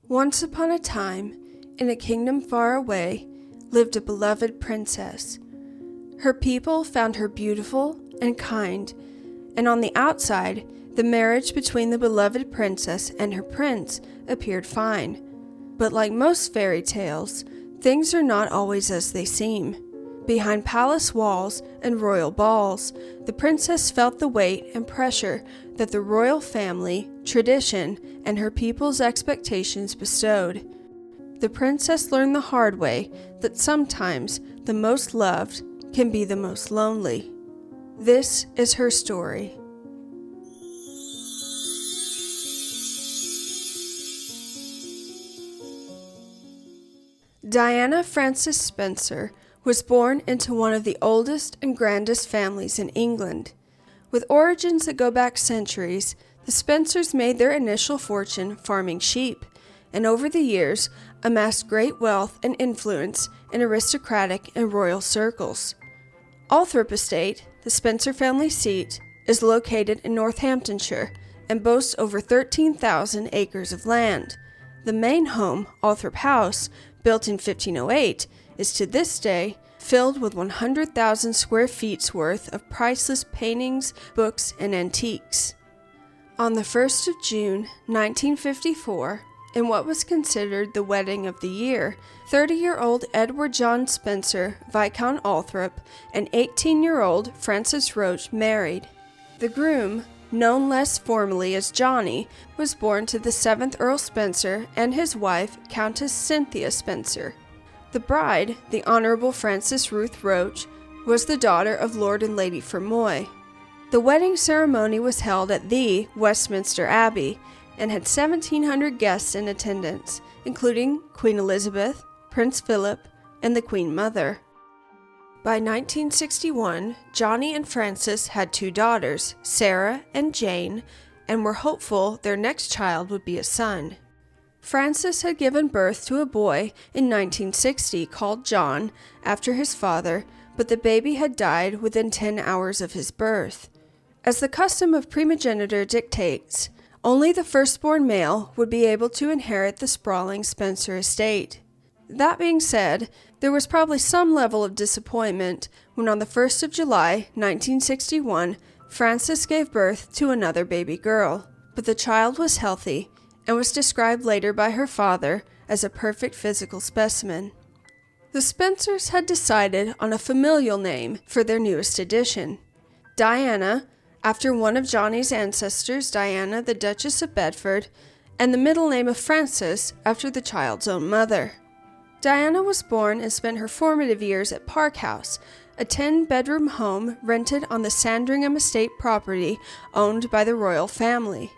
Once upon a time, in a kingdom far away, lived a beloved princess. Her people found her beautiful and kind, and on the outside, the marriage between the beloved princess and her prince appeared fine. But like most fairy tales, things are not always as they seem. Behind palace walls and royal balls, the princess felt the weight and pressure that the royal family, tradition, and her people's expectations bestowed. The princess learned the hard way that sometimes the most loved can be the most lonely. This is her story. Diana Frances Spencer was born into one of the oldest and grandest families in England. With origins that go back centuries, the Spencers made their initial fortune farming sheep, and over the years amassed great wealth and influence in aristocratic and royal circles. Althorp Estate, the Spencer family seat, is located in Northamptonshire and boasts over 13,000 acres of land. The main home, Althorp House, built in 1508, is to this day filled with 100,000 square feet's worth of priceless paintings, books, and antiques. On the 1st of June, 1954, in what was considered the wedding of the year, 30-year-old Edward John Spencer, Viscount Althorp, and 18-year-old Frances Roche married. The groom, known less formally as Johnny, was born to the 7th Earl Spencer and his wife, Countess Cynthia Spencer. The bride, the Honorable Frances Ruth Roche, was the daughter of Lord and Lady Fermoy. The wedding ceremony was held at the Westminster Abbey and had 1,700 guests in attendance, including Queen Elizabeth, Prince Philip, and the Queen Mother. By 1961, Johnny and Frances had 2 daughters, Sarah and Jane, and were hopeful their next child would be a son. Frances had given birth to a boy in 1960 called John after his father, but the baby had died within 10 hours of his birth. As the custom of primogeniture dictates, only the firstborn male would be able to inherit the sprawling Spencer estate. That being said, there was probably some level of disappointment when on the 1st of July, 1961, Frances gave birth to another baby girl, but the child was healthy and was described later by her father as a perfect physical specimen. The Spencers had decided on a familial name for their newest addition, Diana, after one of Johnny's ancestors, Diana, the Duchess of Bedford, and the middle name of Frances after the child's own mother. Diana was born and spent her formative years at Park House, a 10-bedroom home rented on the Sandringham Estate property owned by the royal family.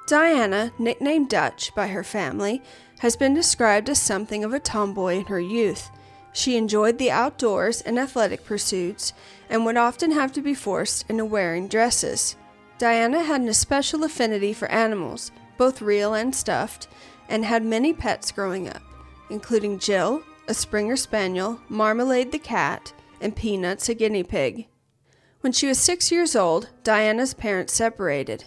Diana, nicknamed Dutch by her family, has been described as something of a tomboy in her youth. She enjoyed the outdoors and athletic pursuits, and would often have to be forced into wearing dresses. Diana had an especial affinity for animals, both real and stuffed, and had many pets growing up, including Jill, a Springer Spaniel, Marmalade the cat, and Peanuts, a guinea pig. When she was 6 years old, Diana's parents separated.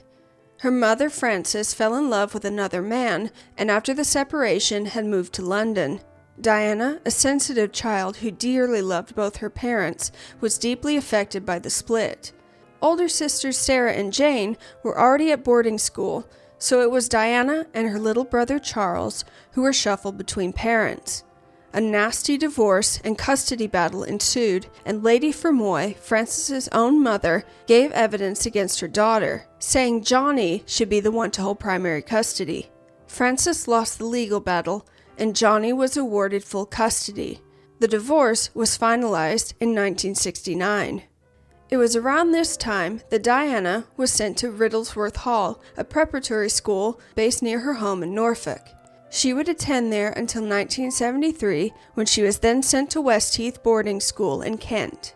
Her mother, Frances, fell in love with another man, and after the separation had moved to London. Diana, a sensitive child who dearly loved both her parents, was deeply affected by the split. Older sisters Sarah and Jane were already at boarding school, so it was Diana and her little brother Charles who were shuffled between parents. A nasty divorce and custody battle ensued, and Lady Fermoy, Frances's own mother, gave evidence against her daughter, saying Johnny should be the one to hold primary custody. Frances lost the legal battle, and Johnny was awarded full custody. The divorce was finalized in 1969. It was around this time that Diana was sent to Riddlesworth Hall, a preparatory school based near her home in Norfolk. She would attend there until 1973, when she was then sent to Westheath Boarding School in Kent.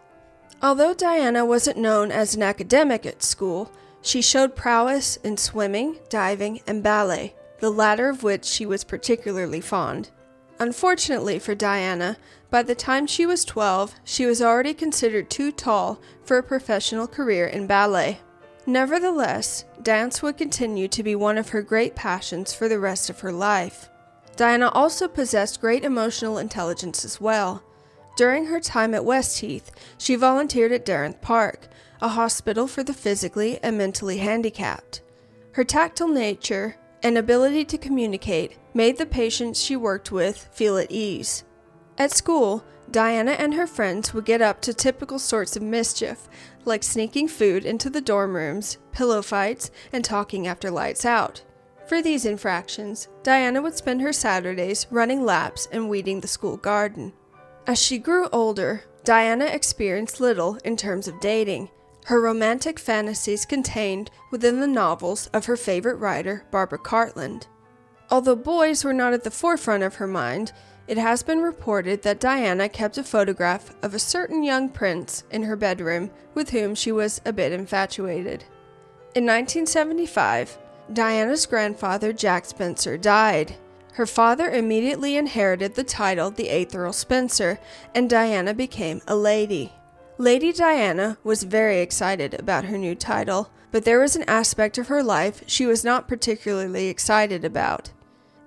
Although Diana wasn't known as an academic at school, she showed prowess in swimming, diving, and ballet, the latter of which she was particularly fond. Unfortunately for Diana, by the time she was 12, she was already considered too tall for a professional career in ballet. Nevertheless, dance would continue to be one of her great passions for the rest of her life. Diana also possessed great emotional intelligence as well. During her time at Westheath, she volunteered at Dartmouth Park, a hospital for the physically and mentally handicapped. Her tactile nature and ability to communicate made the patients she worked with feel at ease. At school, Diana and her friends would get up to typical sorts of mischief, like sneaking food into the dorm rooms, pillow fights, and talking after lights out. For these infractions, Diana would spend her Saturdays running laps and weeding the school garden. As she grew older, Diana experienced little in terms of dating. Her romantic fantasies contained within the novels of her favorite writer, Barbara Cartland. Although boys were not at the forefront of her mind, it has been reported that Diana kept a photograph of a certain young prince in her bedroom with whom she was a bit infatuated. In 1975, Diana's grandfather, Jack Spencer, died. Her father immediately inherited the title the 8th Earl Spencer, and Diana became a lady. Lady Diana was very excited about her new title, but there was an aspect of her life she was not particularly excited about.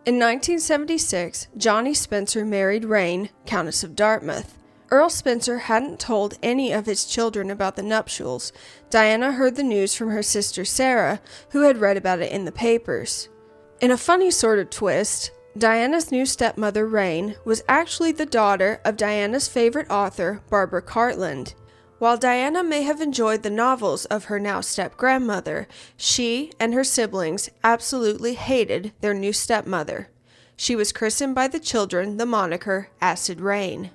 In 1976, Johnny Spencer married Rain, Countess of Dartmouth. Earl Spencer hadn't told any of his children about the nuptials. Diana heard the news from her sister Sarah, who had read about it in the papers. In a funny sort of twist, Diana's new stepmother, Rain, was actually the daughter of Diana's favorite author, Barbara Cartland. While Diana may have enjoyed the novels of her now step-grandmother, she and her siblings absolutely hated their new stepmother. She was christened by the children the moniker Acid Rain.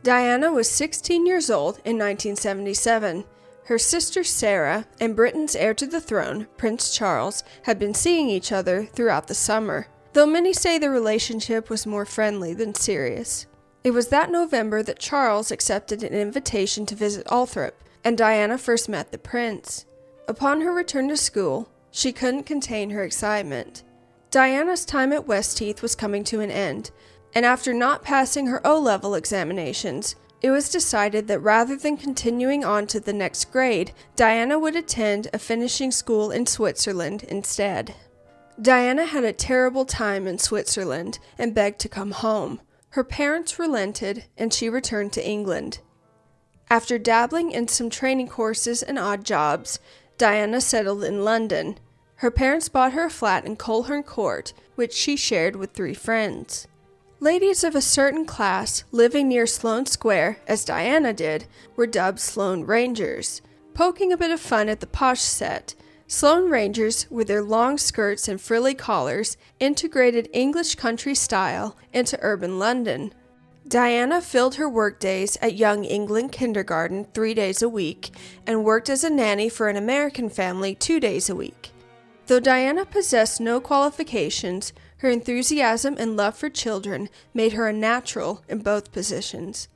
Diana was 16 years old in 1977. Her sister Sarah and Britain's heir to the throne, Prince Charles, had been seeing each other throughout the summer, though many say the relationship was more friendly than serious. It was that November that Charles accepted an invitation to visit Althorp, and Diana first met the prince. Upon her return to school, she couldn't contain her excitement. Diana's time at Westheath was coming to an end, and after not passing her O-level examinations, it was decided that rather than continuing on to the next grade, Diana would attend a finishing school in Switzerland instead. Diana had a terrible time in Switzerland and begged to come home. Her parents relented, and she returned to England. After dabbling in some training courses and odd jobs, Diana settled in London. Her parents bought her a flat in Coleherne Court, which she shared with 3 friends. Ladies of a certain class living near Sloane Square, as Diana did, were dubbed Sloane Rangers. Poking a bit of fun at the posh set, Sloane Rangers, with their long skirts and frilly collars, integrated English country style into urban London. Diana filled her workdays at Young England Kindergarten 3 days a week and worked as a nanny for an American family 2 days a week. Though Diana possessed no qualifications, her enthusiasm and love for children made her a natural in both positions.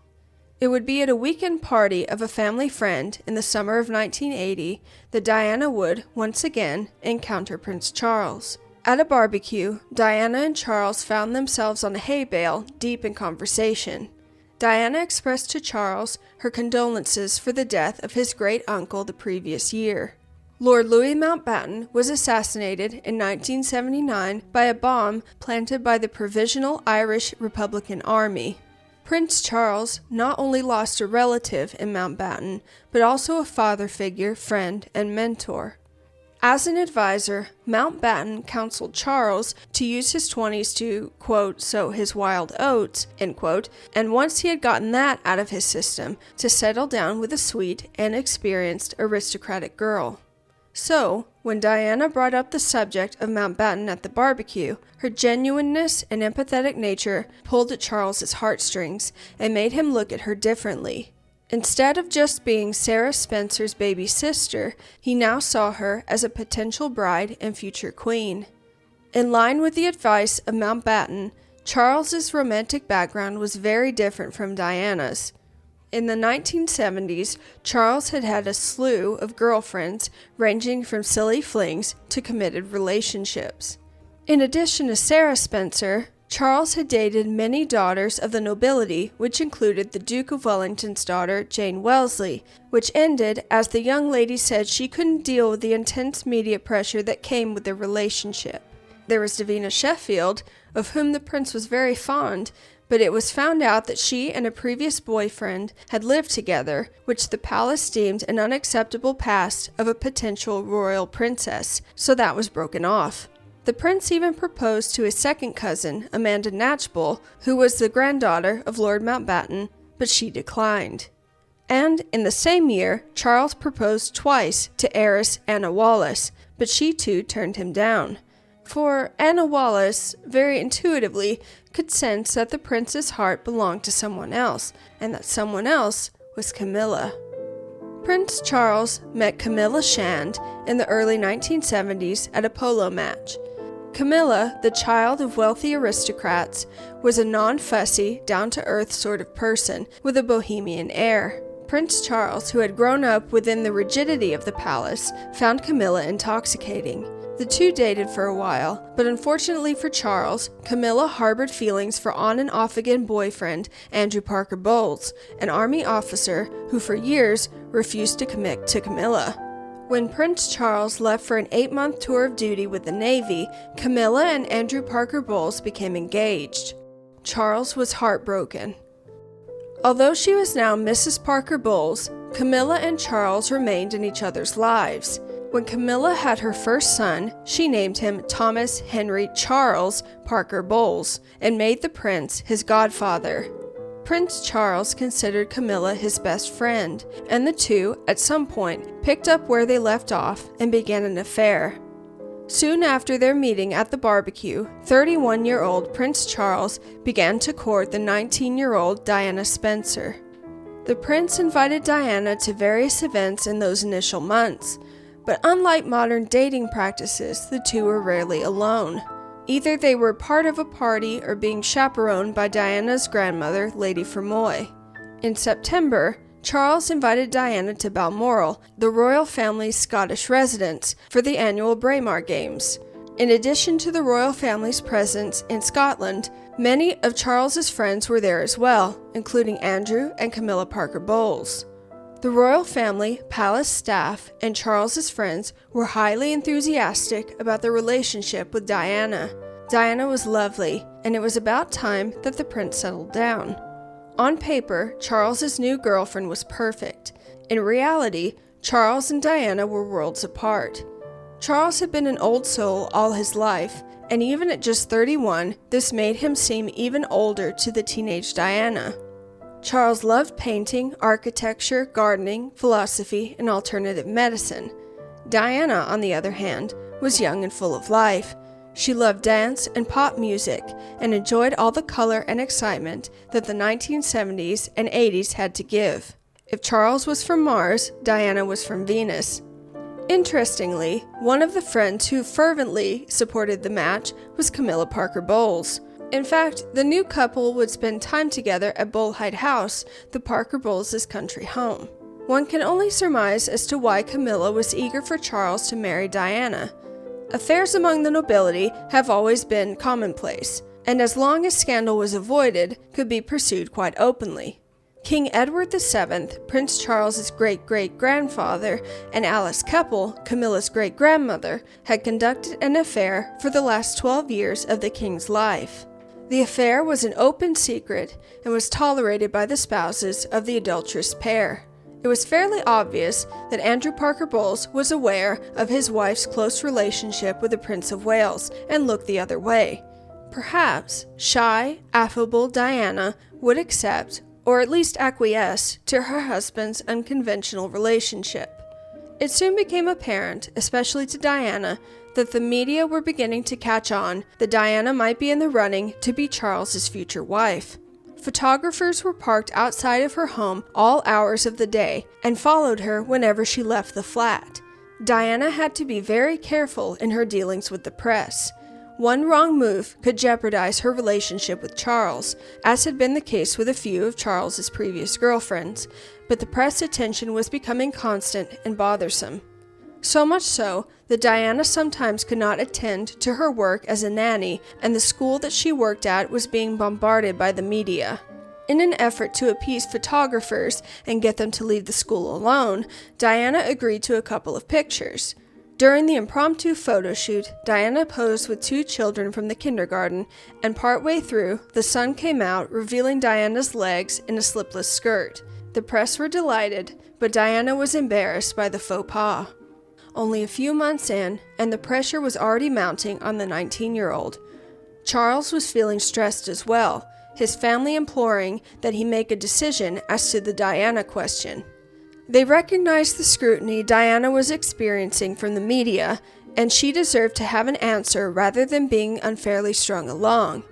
It would be at a weekend party of a family friend in the summer of 1980 that Diana would, once again, encounter Prince Charles. At a barbecue, Diana and Charles found themselves on a hay bale, deep in conversation. Diana expressed to Charles her condolences for the death of his great-uncle the previous year. Lord Louis Mountbatten was assassinated in 1979 by a bomb planted by the Provisional Irish Republican Army. Prince Charles not only lost a relative in Mountbatten, but also a father figure, friend, and mentor. As an advisor, Mountbatten counseled Charles to use his 20s to, quote, sow his wild oats, end quote, and once he had gotten that out of his system, to settle down with a sweet and experienced aristocratic girl. So, when Diana brought up the subject of Mountbatten at the barbecue, her genuineness and empathetic nature pulled at Charles's heartstrings and made him look at her differently. Instead of just being Sarah Spencer's baby sister, he now saw her as a potential bride and future queen. In line with the advice of Mountbatten, Charles's romantic background was very different from Diana's. In the 1970s, Charles had had a slew of girlfriends ranging from silly flings to committed relationships. In addition to Sarah Spencer, Charles had dated many daughters of the nobility, which included the Duke of Wellington's daughter, Jane Wellesley, which ended as the young lady said she couldn't deal with the intense media pressure that came with their relationship. There was Davina Sheffield, of whom the prince was very fond, but it was found out that she and a previous boyfriend had lived together, which the palace deemed an unacceptable past of a potential royal princess, so that was broken off. The prince even proposed to his second cousin, Amanda Knatchbull, who was the granddaughter of Lord Mountbatten, but she declined. And in the same year, Charles proposed twice to heiress Anna Wallis, but she too turned him down. For Anna Wallis, very intuitively, could sense that the prince's heart belonged to someone else, and that someone else was Camilla. Prince Charles met Camilla Shand in the early 1970s at a polo match. Camilla, the child of wealthy aristocrats, was a non-fussy, down-to-earth sort of person with a bohemian air. Prince Charles, who had grown up within the rigidity of the palace, found Camilla intoxicating. The two dated for a while, but unfortunately for Charles, Camilla harbored feelings for on and off again boyfriend Andrew Parker Bowles, an army officer who for years refused to commit to Camilla. When Prince Charles left for an 8-month tour of duty with the Navy, Camilla and Andrew Parker Bowles became engaged. Charles was heartbroken. Although she was now Mrs. Parker Bowles, Camilla and Charles remained in each other's lives. When Camilla had her first son, she named him Thomas Henry Charles Parker Bowles and made the prince his godfather. Prince Charles considered Camilla his best friend, and the two, at some point, picked up where they left off and began an affair. Soon after their meeting at the barbecue, 31-year-old Prince Charles began to court the 19-year-old Diana Spencer. The prince invited Diana to various events in those initial months, but unlike modern dating practices, the two were rarely alone. Either they were part of a party or being chaperoned by Diana's grandmother, Lady Fermoy. In September, Charles invited Diana to Balmoral, the royal family's Scottish residence, for the annual Braemar Games. In addition to the royal family's presence in Scotland, many of Charles's friends were there as well, including Andrew and Camilla Parker Bowles. The royal family, palace staff, and Charles's friends were highly enthusiastic about the relationship with Diana. Diana was lovely, and it was about time that the prince settled down. On paper, Charles's new girlfriend was perfect. In reality, Charles and Diana were worlds apart. Charles had been an old soul all his life, and even at just 31, this made him seem even older to the teenage Diana. Charles loved painting, architecture, gardening, philosophy, and alternative medicine. Diana, on the other hand, was young and full of life. She loved dance and pop music and enjoyed all the color and excitement that the 1970s and 80s had to give. If Charles was from Mars, Diana was from Venus. Interestingly, one of the friends who fervently supported the match was Camilla Parker Bowles. In fact, the new couple would spend time together at Bolehide House, the Parker Bowles' country home. One can only surmise as to why Camilla was eager for Charles to marry Diana. Affairs among the nobility have always been commonplace, and as long as scandal was avoided, could be pursued quite openly. King Edward VII, Prince Charles's great-great-grandfather, and Alice Keppel, Camilla's great-grandmother, had conducted an affair for the last 12 years of the king's life. The affair was an open secret and was tolerated by the spouses of the adulterous pair. It was fairly obvious that Andrew Parker Bowles was aware of his wife's close relationship with the Prince of Wales and looked the other way. Perhaps shy, affable Diana would accept, or at least acquiesce, to her husband's unconventional relationship. It soon became apparent, especially to Diana, that the media were beginning to catch on that Diana might be in the running to be Charles's future wife. Photographers were parked outside of her home all hours of the day and followed her whenever she left the flat. Diana had to be very careful in her dealings with the press. One wrong move could jeopardize her relationship with Charles, as had been the case with a few of Charles's previous girlfriends, but the press attention was becoming constant and bothersome. So much so that Diana sometimes could not attend to her work as a nanny, and the school that she worked at was being bombarded by the media. In an effort to appease photographers and get them to leave the school alone, Diana agreed to a couple of pictures. During the impromptu photo shoot, Diana posed with 2 children from the kindergarten, and partway through, the sun came out, revealing Diana's legs in a slipless skirt. The press were delighted, but Diana was embarrassed by the faux pas. Only a few months in, and the pressure was already mounting on the 19-year-old. Charles was feeling stressed as well, his family imploring that he make a decision as to the Diana question. They recognized the scrutiny Diana was experiencing from the media, and she deserved to have an answer rather than being unfairly strung along.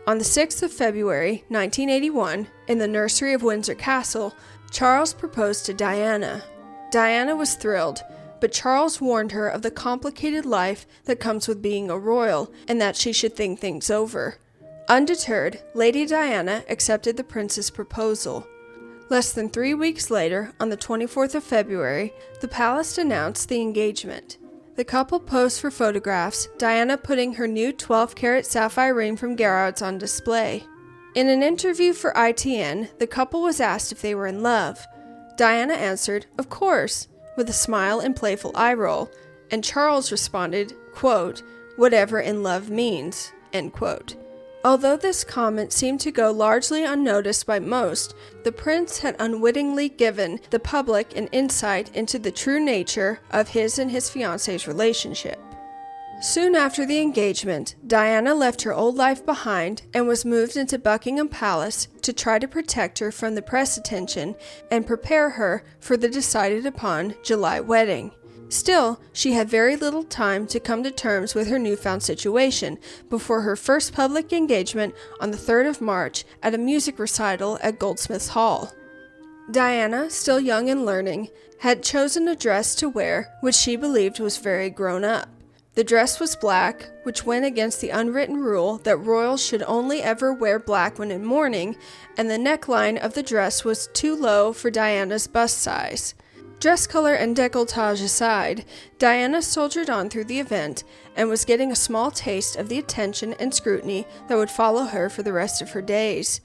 On the 6th of February, 1981, in the nursery of Windsor Castle, Charles proposed to Diana. Diana was thrilled, but Charles warned her of the complicated life that comes with being a royal, and that she should think things over. Undeterred, Lady Diana accepted the prince's proposal. Less than 3 weeks later, on the 24th of February, the palace announced the engagement. The couple posed for photographs, Diana putting her new 12-carat sapphire ring from Garrard's on display. In an interview for ITN, the couple was asked if they were in love. Diana answered, "Of course," with a smile and playful eye roll, and Charles responded, quote, "Whatever in love means," end quote. Although this comment seemed to go largely unnoticed by most, the prince had unwittingly given the public an insight into the true nature of his and his fiancée's relationship. Soon after the engagement, Diana left her old life behind and was moved into Buckingham Palace to try to protect her from the press attention and prepare her for the decided-upon July wedding. Still, she had very little time to come to terms with her newfound situation before her first public engagement on the 3rd of March at a music recital at Goldsmiths Hall. Diana, still young and learning, had chosen a dress to wear which she believed was very grown up. The dress was black, which went against the unwritten rule that royals should only ever wear black when in mourning, and the neckline of the dress was too low for Diana's bust size. Dress color and décolletage aside, Diana soldiered on through the event and was getting a small taste of the attention and scrutiny that would follow her for the rest of her days.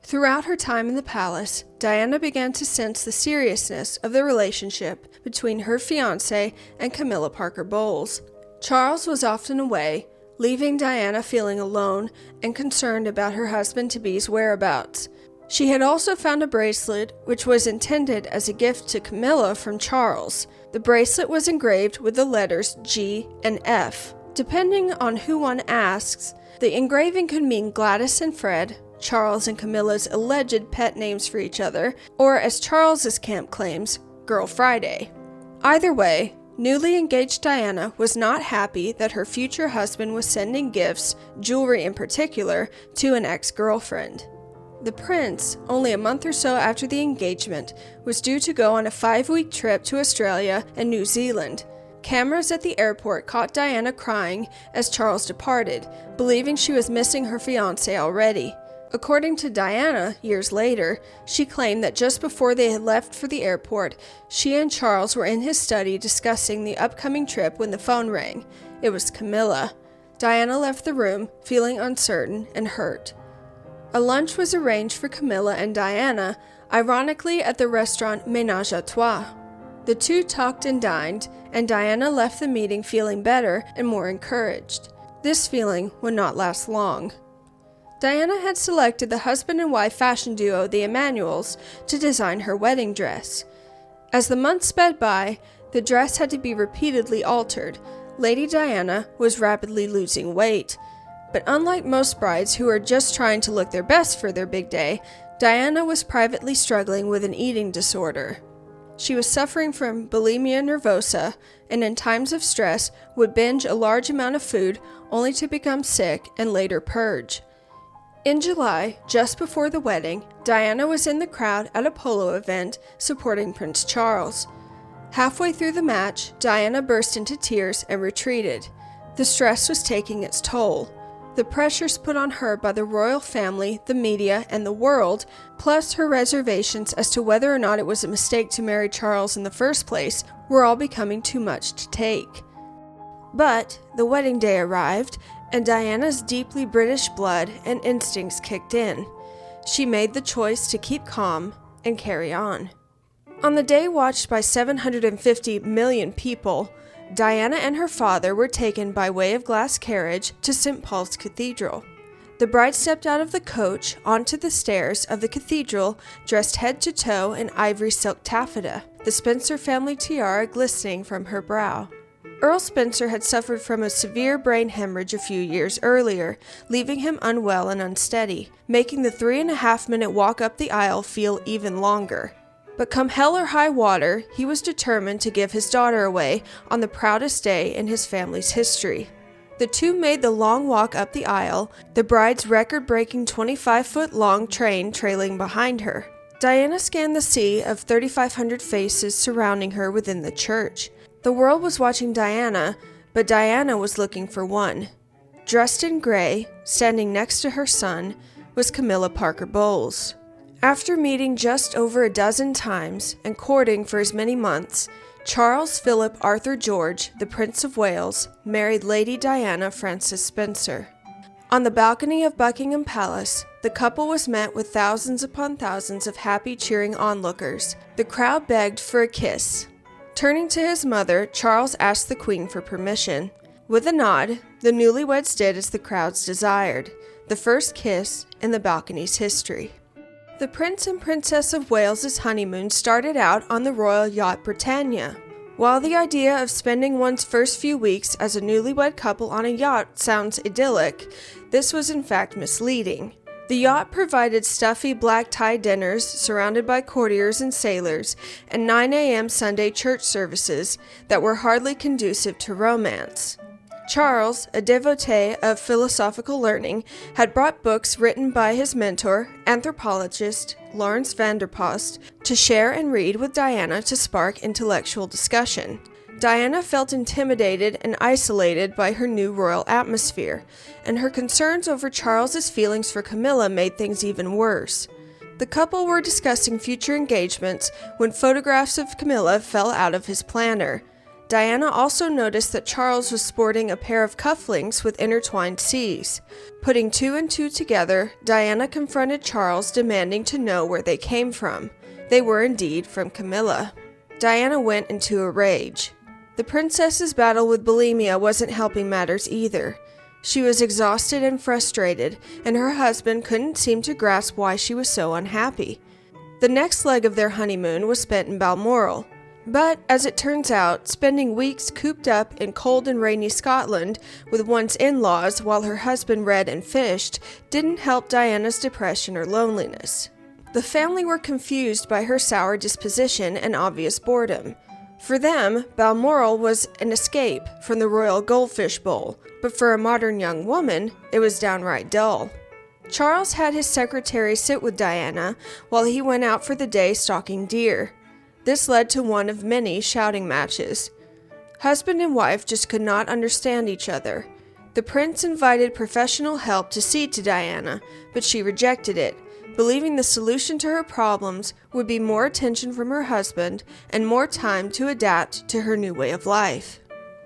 Throughout her time in the palace, Diana began to sense the seriousness of the relationship between her fiancé and Camilla Parker Bowles. Charles was often away, leaving Diana feeling alone and concerned about her husband-to-be's whereabouts. She had also found a bracelet which was intended as a gift to Camilla from Charles. The bracelet was engraved with the letters G and F. Depending on who one asks, the engraving could mean Gladys and Fred, Charles and Camilla's alleged pet names for each other, or as Charles's camp claims, Girl Friday. Either way, newly engaged Diana was not happy that her future husband was sending gifts, jewelry in particular, to an ex-girlfriend. The prince, only a month or so after the engagement, was due to go on a 5-week trip to Australia and New Zealand. Cameras at the airport caught Diana crying as Charles departed, believing she was missing her fiancé already. According to Diana, years later, she claimed that just before they had left for the airport, she and Charles were in his study discussing the upcoming trip when the phone rang. It was Camilla. Diana left the room, feeling uncertain and hurt. A lunch was arranged for Camilla and Diana, ironically at the restaurant Ménage à Trois. The two talked and dined, and Diana left the meeting feeling better and more encouraged. This feeling would not last long. Diana had selected the husband and wife fashion duo, the Emanuels, to design her wedding dress. As the months sped by, the dress had to be repeatedly altered. Lady Diana was rapidly losing weight. But unlike most brides who are just trying to look their best for their big day, Diana was privately struggling with an eating disorder. She was suffering from bulimia nervosa, and in times of stress would binge a large amount of food only to become sick and later purge. In July, just before the wedding, Diana was in the crowd at a polo event supporting Prince Charles. Halfway through the match, Diana burst into tears and retreated. The stress was taking its toll. The pressures put on her by the royal family, the media, and the world, plus her reservations as to whether or not it was a mistake to marry Charles in the first place, were all becoming too much to take. But the wedding day arrived, and Diana's deeply British blood and instincts kicked in. She made the choice to keep calm and carry on. On the day watched by 750 million people, Diana and her father were taken by way of glass carriage to St. Paul's Cathedral. The bride stepped out of the coach onto the stairs of the cathedral, dressed head to toe in ivory silk taffeta, the Spencer family tiara glistening from her brow. Earl Spencer had suffered from a severe brain hemorrhage a few years earlier, leaving him unwell and unsteady, making the 3.5-minute walk up the aisle feel even longer. But come hell or high water, he was determined to give his daughter away on the proudest day in his family's history. The two made the long walk up the aisle, the bride's record-breaking 25-foot-long train trailing behind her. Diana scanned the sea of 3,500 faces surrounding her within the church. The world was watching Diana, but Diana was looking for one. Dressed in gray, standing next to her son, was Camilla Parker Bowles. After meeting just over a dozen times and courting for as many months, Charles Philip Arthur George, the Prince of Wales, married Lady Diana Frances Spencer. On the balcony of Buckingham Palace, the couple was met with thousands upon thousands of happy, cheering onlookers. The crowd begged for a kiss. Turning to his mother, Charles asked the Queen for permission. With a nod, the newlyweds did as the crowds desired, the first kiss in the balcony's history. The Prince and Princess of Wales's honeymoon started out on the royal yacht Britannia. While the idea of spending one's first few weeks as a newlywed couple on a yacht sounds idyllic, this was in fact misleading. The yacht provided stuffy black-tie dinners surrounded by courtiers and sailors, and 9 a.m. Sunday church services that were hardly conducive to romance. Charles, a devotee of philosophical learning, had brought books written by his mentor, anthropologist Lawrence van der Post, to share and read with Diana to spark intellectual discussion. Diana felt intimidated and isolated by her new royal atmosphere, and her concerns over Charles's feelings for Camilla made things even worse. The couple were discussing future engagements when photographs of Camilla fell out of his planner. Diana also noticed that Charles was sporting a pair of cufflinks with intertwined C's. Putting two and two together, Diana confronted Charles, demanding to know where they came from. They were indeed from Camilla. Diana went into a rage. The princess's battle with bulimia wasn't helping matters either. She was exhausted and frustrated, and her husband couldn't seem to grasp why she was so unhappy. The next leg of their honeymoon was spent in Balmoral. But, as it turns out, spending weeks cooped up in cold and rainy Scotland with one's in-laws while her husband read and fished didn't help Diana's depression or loneliness. The family were confused by her sour disposition and obvious boredom. For them, Balmoral was an escape from the royal goldfish bowl, but for a modern young woman, it was downright dull. Charles had his secretary sit with Diana while he went out for the day stalking deer. This led to one of many shouting matches. Husband and wife just could not understand each other. The prince invited professional help to see to Diana, but she rejected it, believing the solution to her problems would be more attention from her husband and more time to adapt to her new way of life.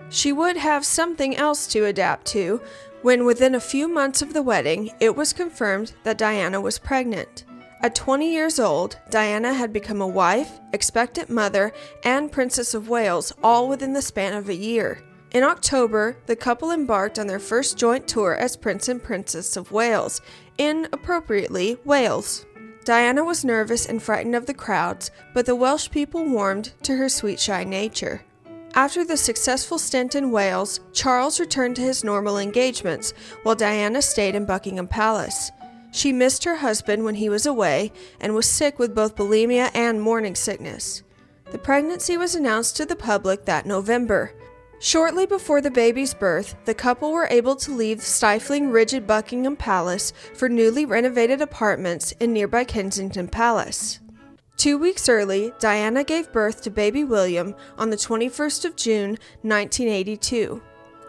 She would have something else to adapt to when, within a few months of the wedding, it was confirmed that Diana was pregnant. At 20 years old, Diana had become a wife, expectant mother, and Princess of Wales, all within the span of a year. In October, the couple embarked on their first joint tour as Prince and Princess of Wales, in, appropriately, Wales. Diana was nervous and frightened of the crowds, but the Welsh people warmed to her sweet, shy nature. After the successful stint in Wales, Charles returned to his normal engagements, while Diana stayed in Buckingham Palace. She missed her husband when he was away and was sick with both bulimia and morning sickness. The pregnancy was announced to the public that November. Shortly before the baby's birth, the couple were able to leave the stifling, rigid Buckingham Palace for newly renovated apartments in nearby Kensington Palace. 2 weeks early, Diana gave birth to baby William on the 21st of June, 1982.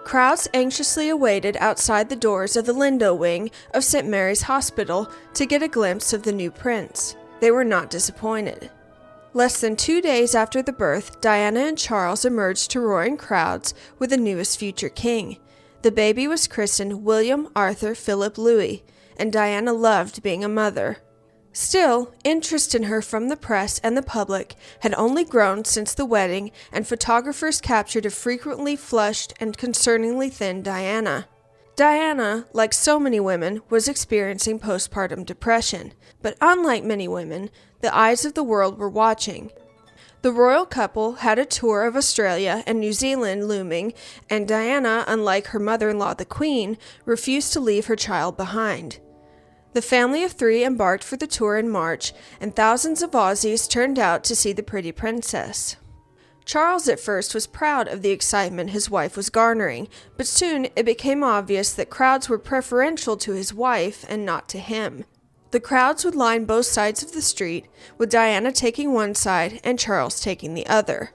Crowds anxiously awaited outside the doors of the Lindo wing of St. Mary's Hospital to get a glimpse of the new prince. They were not disappointed. Less than 2 days after the birth, Diana and Charles emerged to roaring crowds with the newest future king. The baby was christened William Arthur Philip Louis, and Diana loved being a mother. Still, interest in her from the press and the public had only grown since the wedding, and photographers captured a frequently flushed and concerningly thin Diana. Diana, like so many women, was experiencing postpartum depression, but unlike many women, the eyes of the world were watching. The royal couple had a tour of Australia and New Zealand looming, and Diana, unlike her mother-in-law the Queen, refused to leave her child behind. The family of 3 embarked for the tour in March, and thousands of Aussies turned out to see the pretty princess. Charles at first was proud of the excitement his wife was garnering, but soon it became obvious that crowds were preferential to his wife and not to him. The crowds would line both sides of the street, with Diana taking one side and Charles taking the other.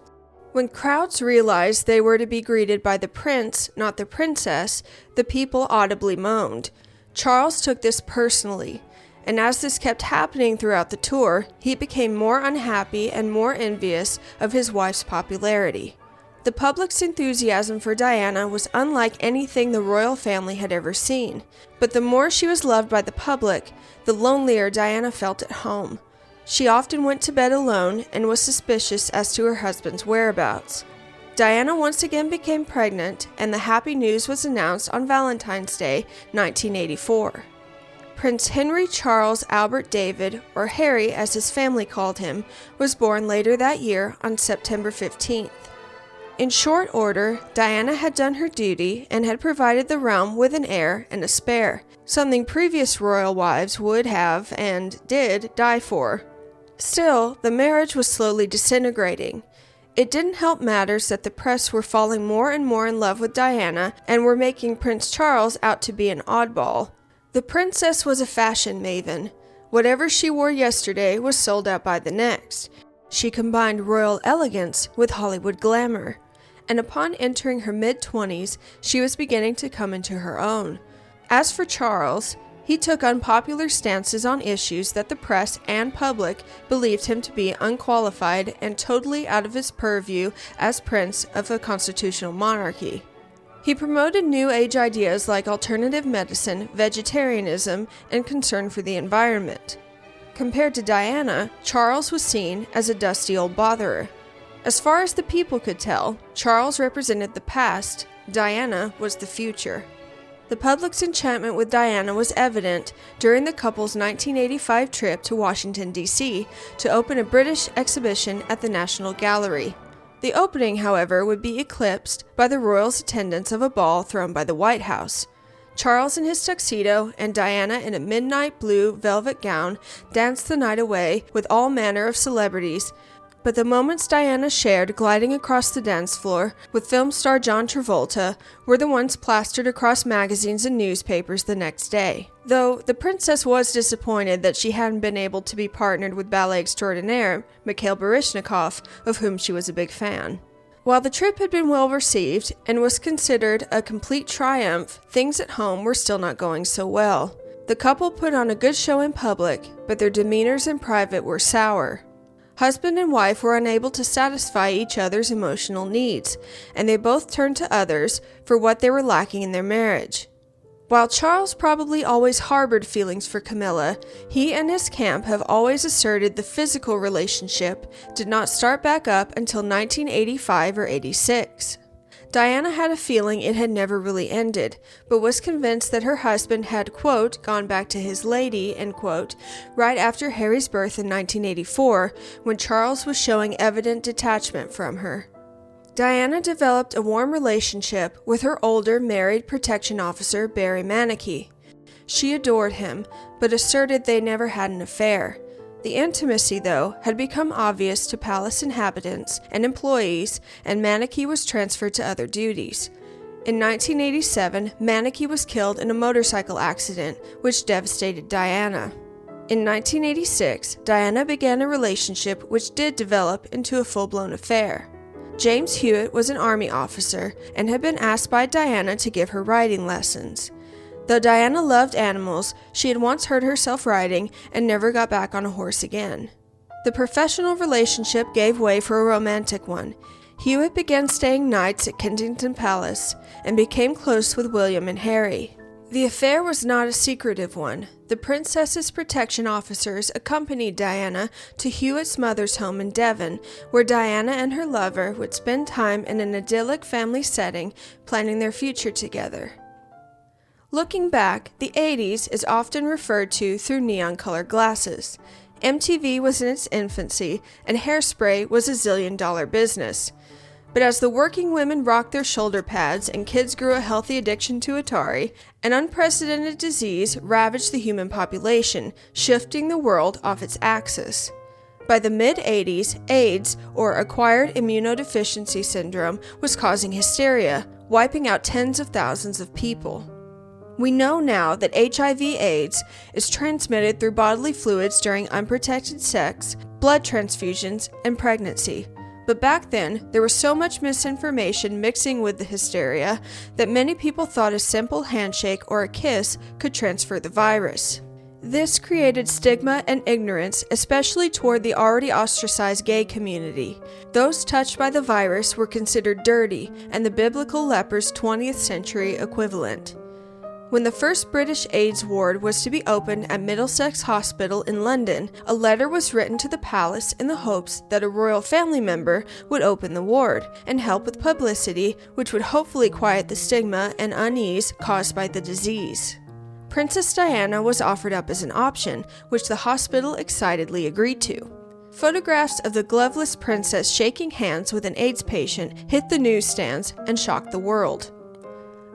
When crowds realized they were to be greeted by the prince, not the princess, the people audibly moaned. Charles took this personally, and as this kept happening throughout the tour, he became more unhappy and more envious of his wife's popularity. The public's enthusiasm for Diana was unlike anything the royal family had ever seen, but the more she was loved by the public, the lonelier Diana felt at home. She often went to bed alone and was suspicious as to her husband's whereabouts. Diana once again became pregnant, and the happy news was announced on Valentine's Day, 1984. Prince Henry Charles Albert David, or Harry as his family called him, was born later that year on September 15th. In short order, Diana had done her duty and had provided the realm with an heir and a spare, something previous royal wives would have, and did, die for. Still, the marriage was slowly disintegrating. It didn't help matters that the press were falling more and more in love with Diana and were making Prince Charles out to be an oddball. The princess was a fashion maven. Whatever she wore yesterday was sold out by the next. She combined royal elegance with Hollywood glamour, and upon entering her mid-20s, she was beginning to come into her own. As for Charles, he took unpopular stances on issues that the press and public believed him to be unqualified and totally out of his purview as prince of a constitutional monarchy. He promoted New Age ideas like alternative medicine, vegetarianism, and concern for the environment. Compared to Diana, Charles was seen as a dusty old botherer. As far as the people could tell, Charles represented the past, Diana was the future. The public's enchantment with Diana was evident during the couple's 1985 trip to Washington, D.C. to open a British exhibition at the National Gallery. The opening, however, would be eclipsed by the royals' attendance of a ball thrown by the White House. Charles in his tuxedo and Diana in a midnight blue velvet gown danced the night away with all manner of celebrities, but the moments Diana shared gliding across the dance floor with film star John Travolta were the ones plastered across magazines and newspapers the next day. Though the princess was disappointed that she hadn't been able to be partnered with ballet extraordinaire Mikhail Baryshnikov, of whom she was a big fan. While the trip had been well received and was considered a complete triumph, things at home were still not going so well. The couple put on a good show in public, but their demeanors in private were sour. Husband and wife were unable to satisfy each other's emotional needs, and they both turned to others for what they were lacking in their marriage. While Charles probably always harbored feelings for Camilla, he and his camp have always asserted the physical relationship did not start back up until 1985 or 86. Diana had a feeling it had never really ended, but was convinced that her husband had, quote, gone back to his lady, end quote, right after Harry's birth in 1984, when Charles was showing evident detachment from her. Diana developed a warm relationship with her older married protection officer, Barry Manicky. She adored him, but asserted they never had an affair. The intimacy, though, had become obvious to palace inhabitants and employees, and Manicky was transferred to other duties. In 1987, Manicky was killed in a motorcycle accident, which devastated Diana. In 1986, Diana began a relationship which did develop into a full-blown affair. James Hewitt was an army officer and had been asked by Diana to give her riding lessons. Though Diana loved animals, she had once hurt herself riding and never got back on a horse again. The professional relationship gave way for a romantic one. Hewitt began staying nights at Kensington Palace and became close with William and Harry. The affair was not a secretive one. The princess's protection officers accompanied Diana to Hewitt's mother's home in Devon, where Diana and her lover would spend time in an idyllic family setting, planning their future together. Looking back, the 80s is often referred to through neon-colored glasses. MTV was in its infancy, and Hairspray was a zillion-dollar business. But as the working women rocked their shoulder pads and kids grew a healthy addiction to Atari, an unprecedented disease ravaged the human population, shifting the world off its axis. By the mid-80s, AIDS, or acquired immunodeficiency syndrome, was causing hysteria, wiping out tens of thousands of people. We know now that HIV/AIDS is transmitted through bodily fluids during unprotected sex, blood transfusions, and pregnancy. But back then, there was so much misinformation mixing with the hysteria that many people thought a simple handshake or a kiss could transfer the virus. This created stigma and ignorance, especially toward the already ostracized gay community. Those touched by the virus were considered dirty and the biblical leper's 20th century equivalent. When the first British AIDS ward was to be opened at Middlesex Hospital in London, a letter was written to the palace in the hopes that a royal family member would open the ward and help with publicity, which would hopefully quiet the stigma and unease caused by the disease. Princess Diana was offered up as an option, which the hospital excitedly agreed to. Photographs of the gloveless princess shaking hands with an AIDS patient hit the newsstands and shocked the world.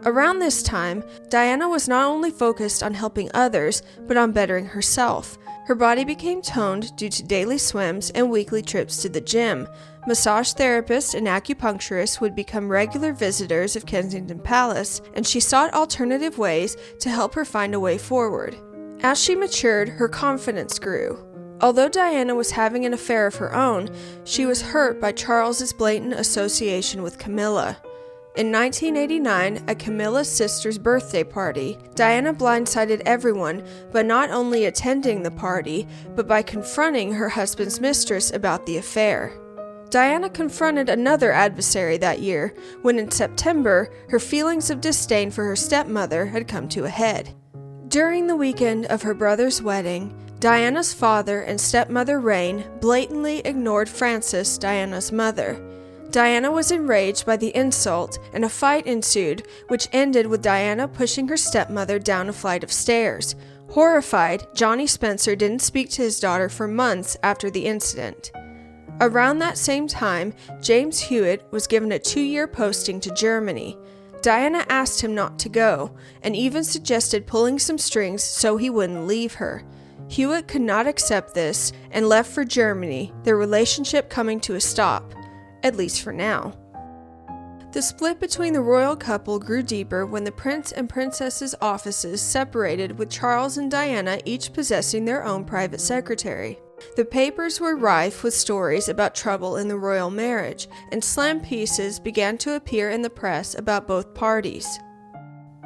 Around this time, Diana was not only focused on helping others, but on bettering herself. Her body became toned due to daily swims and weekly trips to the gym. Massage therapists and acupuncturists would become regular visitors of Kensington Palace, and she sought alternative ways to help her find a way forward. As she matured, her confidence grew. Although Diana was having an affair of her own, she was hurt by Charles's blatant association with Camilla. In 1989, at Camilla's sister's birthday party, Diana blindsided everyone by not only attending the party, but by confronting her husband's mistress about the affair. Diana confronted another adversary that year, when in September, her feelings of disdain for her stepmother had come to a head. During the weekend of her brother's wedding, Diana's father and stepmother Rain blatantly ignored Frances, Diana's mother. Diana was enraged by the insult, and a fight ensued, which ended with Diana pushing her stepmother down a flight of stairs. Horrified, Johnny Spencer didn't speak to his daughter for months after the incident. Around that same time, James Hewitt was given a 2-year posting to Germany. Diana asked him not to go, and even suggested pulling some strings so he wouldn't leave her. Hewitt could not accept this and left for Germany, their relationship coming to a stop. At least for now. The split between the royal couple grew deeper when the prince and princess's offices separated, with Charles and Diana each possessing their own private secretary. The papers were rife with stories about trouble in the royal marriage, and slam pieces began to appear in the press about both parties.